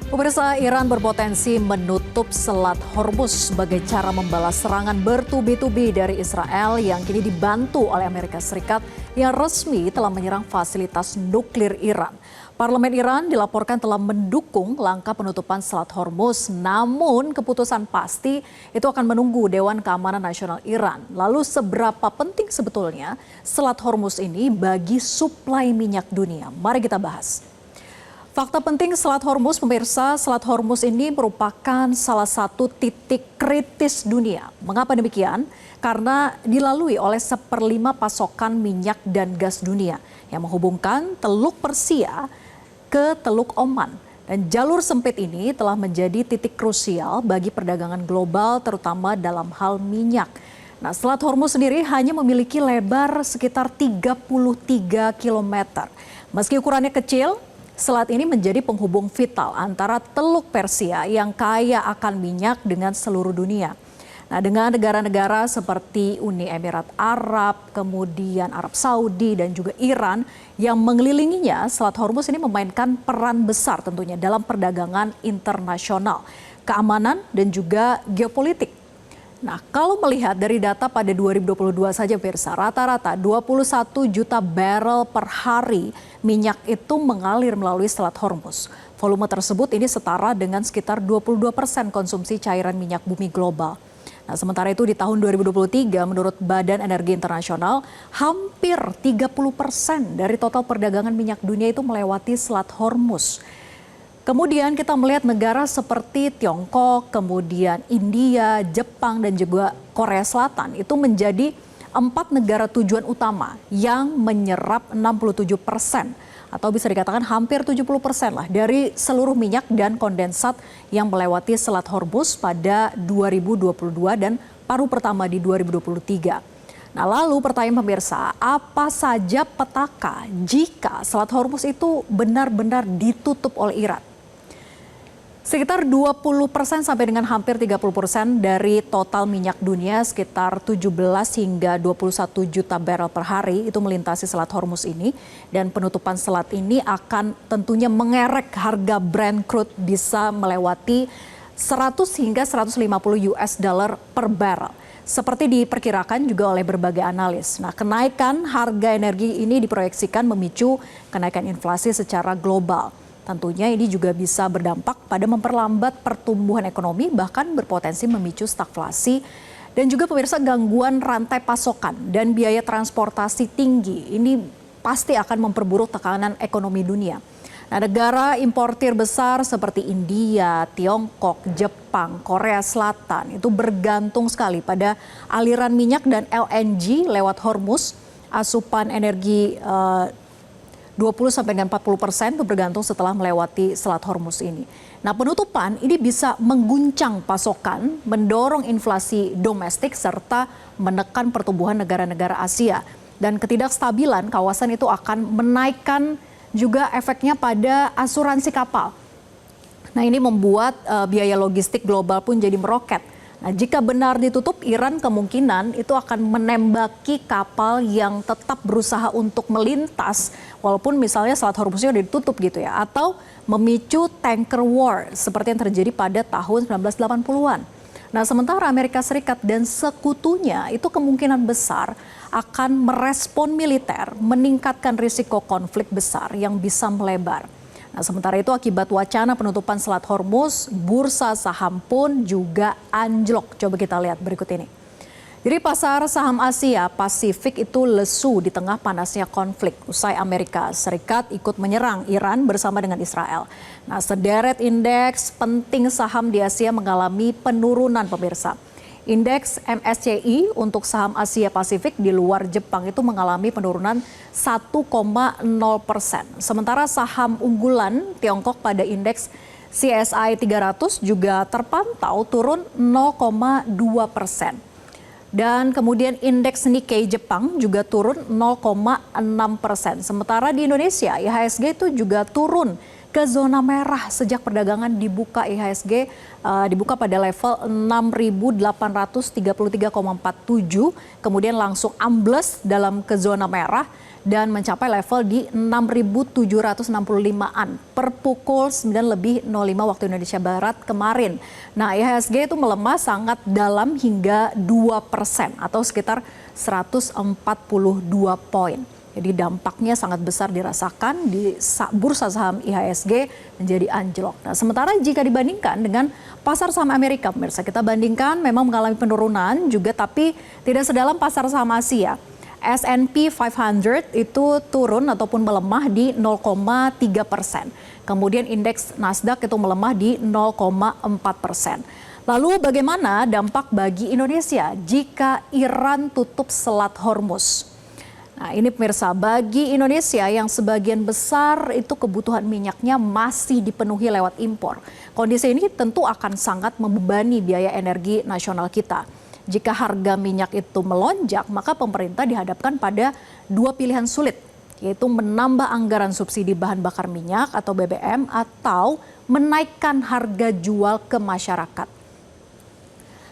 Pemirsa, Iran berpotensi menutup Selat Hormuz sebagai cara membalas serangan bertubi-tubi dari Israel yang kini dibantu oleh Amerika Serikat yang resmi telah menyerang fasilitas nuklir Iran. Parlemen Iran dilaporkan telah mendukung langkah penutupan Selat Hormuz, namun keputusan pasti itu akan menunggu Dewan Keamanan Nasional Iran. Lalu seberapa penting sebetulnya Selat Hormuz ini bagi suplai minyak dunia? Mari kita bahas. Fakta penting Selat Hormuz, pemirsa, Selat Hormuz ini merupakan salah satu titik kritis dunia. Mengapa demikian? Karena dilalui oleh 1/5 pasokan minyak dan gas dunia yang menghubungkan Teluk Persia ke Teluk Oman. Dan jalur sempit ini telah menjadi titik krusial bagi perdagangan global terutama dalam hal minyak. Nah, Selat Hormuz sendiri hanya memiliki lebar sekitar 33 km. Meski ukurannya kecil, selat ini menjadi penghubung vital antara Teluk Persia yang kaya akan minyak dengan seluruh dunia. Nah, dengan negara-negara seperti Uni Emirat Arab, kemudian Arab Saudi dan juga Iran yang mengelilinginya, Selat Hormuz ini memainkan peran besar tentunya dalam perdagangan internasional, keamanan dan juga geopolitik. Nah, kalau melihat dari data pada 2022 saja, pemirsa, rata-rata 21 juta barrel per hari minyak itu mengalir melalui Selat Hormuz. Volume tersebut ini setara dengan sekitar 22% konsumsi cairan minyak bumi global. Nah, sementara itu di tahun 2023 menurut Badan Energi Internasional, hampir 30% dari total perdagangan minyak dunia itu melewati Selat Hormuz. Kemudian kita melihat negara seperti Tiongkok, kemudian India, Jepang, dan juga Korea Selatan itu menjadi 4 negara tujuan utama yang menyerap 67% atau bisa dikatakan hampir 70% lah dari seluruh minyak dan kondensat yang melewati Selat Hormuz pada 2022 dan paruh pertama di 2023. Nah, lalu pertanyaan pemirsa, apa saja petaka jika Selat Hormuz itu benar-benar ditutup oleh Iran? Sekitar 20% sampai dengan hampir 30% dari total minyak dunia, sekitar 17 hingga 21 juta barrel per hari itu melintasi Selat Hormuz ini. Dan penutupan selat ini akan tentunya mengerek harga Brent crude bisa melewati 100 hingga 150 US dollar per barrel. Seperti diperkirakan juga oleh berbagai analis. Nah, kenaikan harga energi ini diproyeksikan memicu kenaikan inflasi secara global. Tentunya ini juga bisa berdampak pada memperlambat pertumbuhan ekonomi, bahkan berpotensi memicu stagflasi. Dan juga pemirsa, gangguan rantai pasokan dan biaya transportasi tinggi ini pasti akan memperburuk tekanan ekonomi dunia. Nah, negara importir besar seperti India, Tiongkok, Jepang, Korea Selatan itu bergantung sekali pada aliran minyak dan LNG lewat Hormuz. Asupan energi 20-40% itu bergantung setelah melewati Selat Hormuz ini. Nah, penutupan ini bisa mengguncang pasokan, mendorong inflasi domestik serta menekan pertumbuhan negara-negara Asia. Dan ketidakstabilan kawasan itu akan menaikkan juga efeknya pada asuransi kapal. Nah, ini membuat biaya logistik global pun jadi meroket. Nah, jika benar ditutup, Iran kemungkinan itu akan menembaki kapal yang tetap berusaha untuk melintas, walaupun misalnya Selat Hormuznya sudah ditutup gitu ya, atau memicu tanker war seperti yang terjadi pada tahun 1980-an. Nah, sementara Amerika Serikat dan sekutunya itu kemungkinan besar akan merespon militer, meningkatkan risiko konflik besar yang bisa melebar. Nah, sementara itu akibat wacana penutupan Selat Hormuz, bursa saham pun juga anjlok. Coba kita lihat berikut ini. Jadi pasar saham Asia Pasifik itu lesu di tengah panasnya konflik usai Amerika Serikat ikut menyerang Iran bersama dengan Israel. Nah, sederet indeks penting saham di Asia mengalami penurunan, pemirsa. Indeks MSCI untuk saham Asia Pasifik di luar Jepang itu mengalami penurunan 1,0%. Sementara saham unggulan Tiongkok pada indeks CSI 300 juga terpantau turun 0,2%. Dan kemudian indeks Nikkei Jepang juga turun 0,6%. Sementara di Indonesia IHSG itu juga turun ke zona merah sejak perdagangan dibuka. IHSG dibuka pada level 6.833,47, kemudian langsung ambles dalam ke zona merah dan mencapai level di 6.765-an per pukul 9.05 waktu Indonesia Barat kemarin. Nah, IHSG itu melemah sangat dalam hingga 2% atau sekitar 142 poin. Jadi dampaknya sangat besar dirasakan di bursa saham IHSG menjadi anjlok. Nah, sementara jika dibandingkan dengan pasar saham Amerika, pemirsa, kita bandingkan memang mengalami penurunan juga tapi tidak sedalam pasar saham Asia. S&P 500 itu turun ataupun melemah di 0,3%. Kemudian indeks Nasdaq itu melemah di 0,4%. Lalu bagaimana dampak bagi Indonesia jika Iran tutup Selat Hormuz? Nah, ini pemirsa, bagi Indonesia yang sebagian besar itu kebutuhan minyaknya masih dipenuhi lewat impor. Kondisi ini tentu akan sangat membebani biaya energi nasional kita. Jika harga minyak itu melonjak, maka pemerintah dihadapkan pada dua pilihan sulit, yaitu menambah anggaran subsidi bahan bakar minyak atau BBM atau menaikkan harga jual ke masyarakat.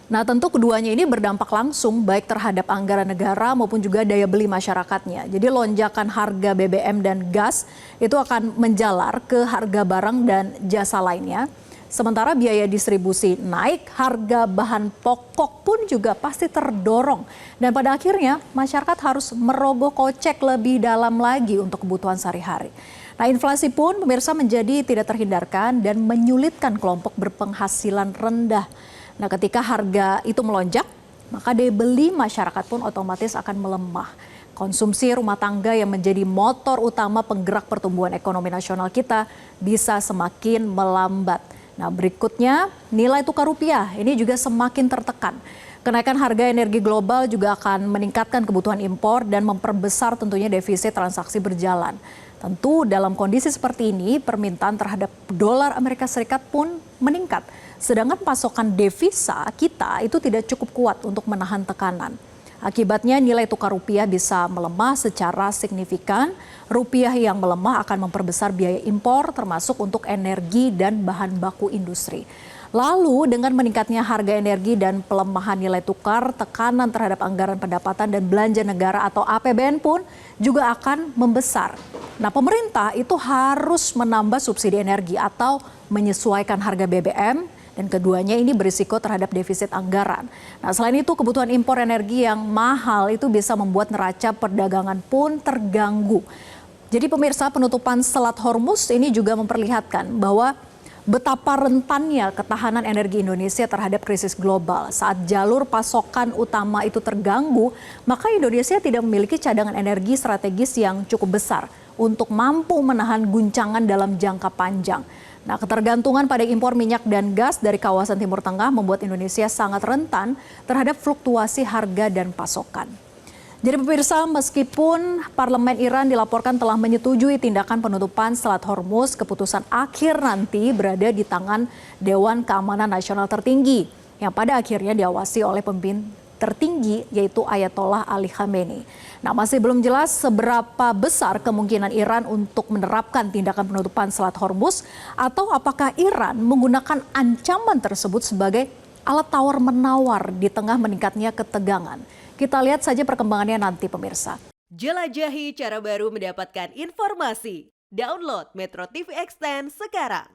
Nah, tentu keduanya ini berdampak langsung baik terhadap anggaran negara maupun juga daya beli masyarakatnya. Jadi lonjakan harga BBM dan gas itu akan menjalar ke harga barang dan jasa lainnya. Sementara biaya distribusi naik, harga bahan pokok pun juga pasti terdorong. Dan pada akhirnya masyarakat harus merogoh kocek lebih dalam lagi untuk kebutuhan sehari-hari. Nah, inflasi pun pemirsa menjadi tidak terhindarkan dan menyulitkan kelompok berpenghasilan rendah. Nah, ketika harga itu melonjak, maka daya beli masyarakat pun otomatis akan melemah. Konsumsi rumah tangga yang menjadi motor utama penggerak pertumbuhan ekonomi nasional kita bisa semakin melambat. Nah, berikutnya nilai tukar rupiah ini juga semakin tertekan. Kenaikan harga energi global juga akan meningkatkan kebutuhan impor dan memperbesar tentunya defisit transaksi berjalan. Tentu dalam kondisi seperti ini permintaan terhadap dolar Amerika Serikat pun meningkat. Sedangkan pasokan devisa kita itu tidak cukup kuat untuk menahan tekanan. Akibatnya nilai tukar rupiah bisa melemah secara signifikan. Rupiah yang melemah akan memperbesar biaya impor termasuk untuk energi dan bahan baku industri. Lalu dengan meningkatnya harga energi dan pelemahan nilai tukar, tekanan terhadap anggaran pendapatan dan belanja negara atau APBN pun juga akan membesar. Nah, pemerintah itu harus menambah subsidi energi atau menyesuaikan harga BBM. Dan keduanya ini berisiko terhadap defisit anggaran. Nah, selain itu kebutuhan impor energi yang mahal itu bisa membuat neraca perdagangan pun terganggu. Jadi pemirsa, penutupan Selat Hormuz ini juga memperlihatkan bahwa betapa rentannya ketahanan energi Indonesia terhadap krisis global. Saat jalur pasokan utama itu terganggu, maka Indonesia tidak memiliki cadangan energi strategis yang cukup besar untuk mampu menahan guncangan dalam jangka panjang. Nah, ketergantungan pada impor minyak dan gas dari kawasan Timur Tengah membuat Indonesia sangat rentan terhadap fluktuasi harga dan pasokan. Jadi pemirsa, meskipun parlemen Iran dilaporkan telah menyetujui tindakan penutupan Selat Hormuz, keputusan akhir nanti berada di tangan Dewan Keamanan Nasional tertinggi yang pada akhirnya diawasi oleh pemimpin tertinggi yaitu Ayatollah Ali Khamenei. Nah, masih belum jelas seberapa besar kemungkinan Iran untuk menerapkan tindakan penutupan Selat Hormuz atau apakah Iran menggunakan ancaman tersebut sebagai alat tawar-menawar di tengah meningkatnya ketegangan. Kita lihat saja perkembangannya nanti pemirsa. Jelajahi cara baru mendapatkan informasi. Download Metro TV Extend sekarang.